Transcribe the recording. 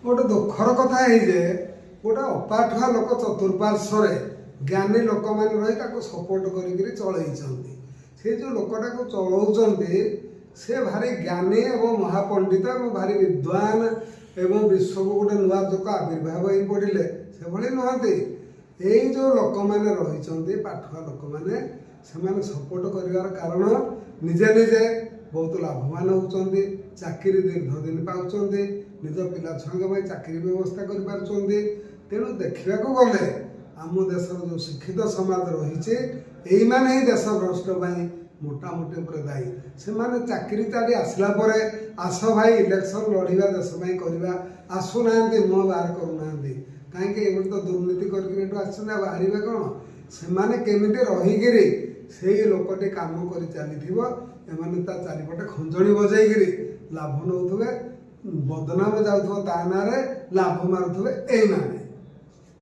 गोटे दुखर कथा है जे गोटे अपाठुआ लोक चतुर्पार्श्व ज्ञानी लोक मैंने रही सपोर्ट कर चलई से जो लोकटा को चलाऊँच से भारी ज्ञानी एवं महापंडित एवं भारी विद्वान एवं विश्व को गोटे नुआ जोक आविर्भाव हो पड़े से भली नुहति यही जो लोक मैंने रही पाठुआ लोक मैंने से सपोर्ट कर कारण निजे निजे बहुत लाभवान होती चाकरी दीर्घ दिन पाँच निज पिला छुआ चाकरी व्यवस्था कर तेणु देखा गले आम देशर जो शिक्षित समाज रही ही देश भ्रष्ट मोटामोटी दायी से चाकरी चाली आसला आस भाई इलेक्शन लड़वा देश करवा आसुना मुह बाहर करूना कहीं तो दुर्नीति करके बाहर कौन से केमिटी रहीकि से लोकटी कम कर चली चारिपटे खंजणी बजाई लाभ नौ बदनाम जाऊ ता ना लाभ मारुवे यही